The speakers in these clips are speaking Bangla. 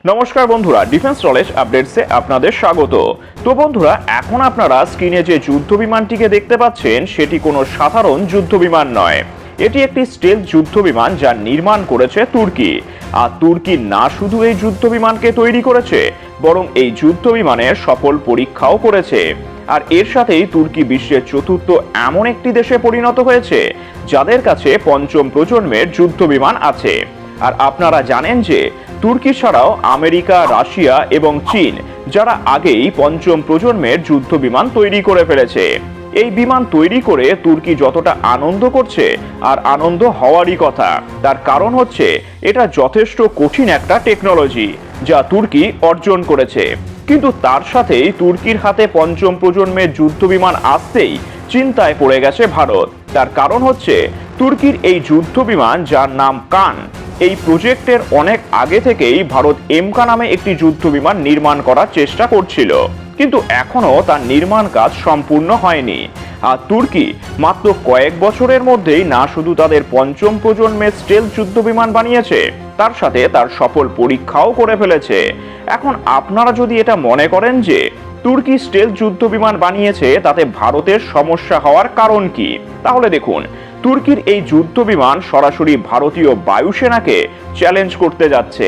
নমস্কার বন্ধুরা, ডিফেন্স নলেজ আপডেটসে আপনাদের স্বাগত। তো বন্ধুরা, এখন আপনারা স্ক্রিনে যে যুদ্ধ বিমানটিকে দেখতে পাচ্ছেন সেটি কোনো সাধারণ যুদ্ধ বিমান নয়। এটি একটি স্টেলথ যুদ্ধ বিমান যা নির্মাণ করেছে তুর্কি। আর তুর্কি না শুধু এই যুদ্ধ বিমানকে তৈরি করেছে, বরং এই যুদ্ধ বিমানের সফল পরীক্ষাও করেছে। আর এর সাথেই তুর্কি বিশ্বের চতুর্থ এমন একটি দেশে পরিণত হয়েছে যাদের কাছে পঞ্চম প্রজন্মের যুদ্ধ বিমান আছে। আর আপনারা জানেন যে তুর্কি ছাড়াও আমেরিকা, রাশিয়া এবং চীন যারা আগেই পঞ্চম প্রজন্মের যুদ্ধ বিমান তৈরি করে ফেলেছে। এই বিমান তৈরি করে তুর্কি যতটা আনন্দ করছে, আর আনন্দ হওয়ারই কথা, তার কারণ হচ্ছে এটা যথেষ্ট কঠিন একটা টেকনোলজি যা তুর্কি অর্জন করেছে। কিন্তু তার সাথেই তুর্কির হাতে পঞ্চম প্রজন্মের যুদ্ধ বিমান আসতেই চিন্তায় পড়ে গেছে ভারত। তার কারণ হচ্ছে তুর্কির এই যুদ্ধ বিমান যার নাম কান, এই প্রজেক্টের অনেক আগে থেকেই ভারত এমকা নামে একটি যুদ্ধ বিমান নির্মাণ করার চেষ্টা করছিল, কিন্তু এখনো তার নির্মাণ কাজ সম্পূর্ণ হয়নি। আর তুর্কি মাত্র কয়েক বছরের মধ্যেই না শুধু তাদের পঞ্চম প্রজন্মের স্টেলথ যুদ্ধ বিমান বানিয়েছে, তার সাথে তার সফল পরীক্ষাও করে ফেলেছে। এখন আপনারা যদি এটা মনে করেন যে তুর্কি স্টেলথ যুদ্ধ বিমান বানিয়েছে তাতে ভারতের সমস্যা হওয়ার কারণ কি, তাহলে দেখুন, তুর্কির এই যুদ্ধ বিমান সরাসরি ভারতীয় বায়ুসেনাকে চ্যালেঞ্জ করতে যাচ্ছে।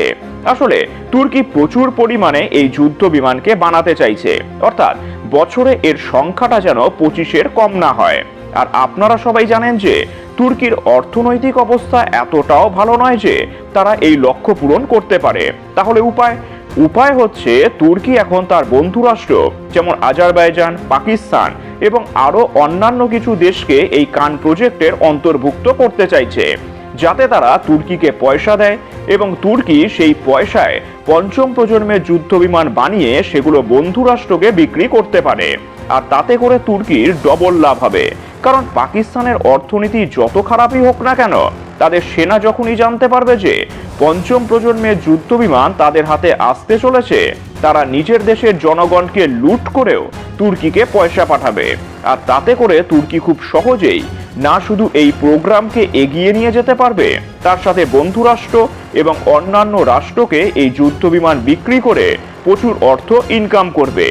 আসলে তুর্কি প্রচুর পরিমাণে এই যুদ্ধ বিমানকে বানাতে চাইছে, অর্থাৎ বছরে এর সংখ্যাটা যেন 25-এর কম না হয়। আর আপনারা সবাই জানেন যে তুর্কির অর্থনৈতিক অবস্থা এতটাও ভালো নয় যে তারা এই লক্ষ্য পূরণ করতে পারে। তাহলে উপায় হচ্ছে তুর্কি এখন তার বন্ধু রাষ্ট্র যেমন আজারবাইজান, পাকিস্তান এবং আরো অন্যান্য কিছু দেশকে এই কান প্রজেক্টের অন্তর্ভুক্ত করতে চাইছে, যাতে তারা তুর্কিকে পয়সা দেয় এবং তুর্কি সেই পয়সায় পঞ্চম প্রজন্মের যুদ্ধ বিমান বানিয়ে সেগুলো বন্ধু রাষ্ট্রকে বিক্রি করতে পারে। আর তাতে করে তুর্কির ডবল লাভ হবে, কারণ পাকিস্তানের অর্থনীতি যত খারাপই হোক না কেন, তাদের সেনা যখনই জানতে পারবে যে পঞ্চম প্রজন্মের যুদ্ধ বিমান তাদের হাতে আসতে চলেছে, তারা নিজের দেশের জনগণকে লুট করেও তুর্কিকে পয়সা পাঠাবে। আর তাতে করে তুর্কি খুব সহজেই না শুধু এই প্রোগ্রামকে এগিয়ে নিয়ে যেতে পারবে, তার সাথে বন্ধু রাষ্ট্র এবং অন্যান্য রাষ্ট্রকে এই যুদ্ধ বিমান বিক্রি করে প্রচুর অর্থ ইনকাম করবে।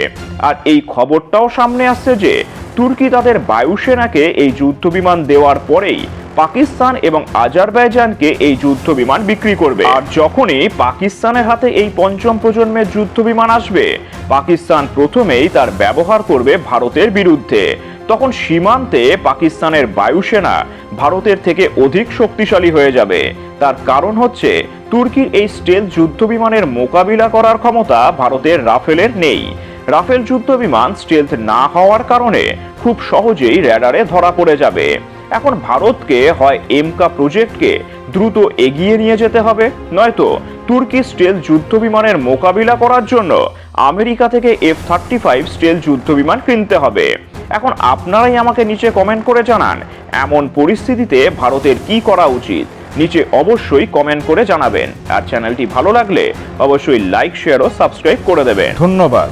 আর এই খবরটাও সামনে আসছে যে তুর্কি তাদের বায়ুসেনাকে এই যুদ্ধ বিমান দেওয়ার পরেই পাকিস্তান এবং আজারবাইজানকে এই যুদ্ধ বিমান বিক্রি করবে। আর যখনই পাকিস্তানের হাতে এই পঞ্চম প্রজন্মের যুদ্ধ বিমান আসবে, পাকিস্তান প্রথমেই তার ব্যবহার করবে ভারতের বিরুদ্ধে। তখন সীমান্তে পাকিস্তানের বায়ুসেনা ভারতের থেকে অধিক শক্তিশালী হয়ে যাবে। তার কারণ হচ্ছে তুর্কির এই স্টেলথ যুদ্ধ বিমানের মোকাবিলা করার ক্ষমতা ভারতের রাফেলের নেই। রাফেল যুদ্ধ বিমান স্টেলথ না হওয়ার কারণে খুব সহজেই র্যাডারে ধরা পড়ে যাবে। এখন ভারতকে হয় এমকা প্রজেক্টকে দ্রুত এগিয়ে নিয়ে যেতে হবে, নয়তো তুর্কি স্টেলথ যুদ্ধ বিমানের মোকাবিলা করার জন্য আমেরিকা থেকে F-35 স্টেলথ যুদ্ধ বিমান কিনতে হবে। এখন আপনারাই আমাকে নিচে কমেন্ট করে জানান, এমন পরিস্থিতিতে ভারতের কি করা উচিত। নিচে অবশ্যই কমেন্ট করে জানাবেন। আর চ্যানেলটি ভালো লাগলে অবশ্যই লাইক, শেয়ার ও সাবস্ক্রাইব করে দেবেন। ধন্যবাদ।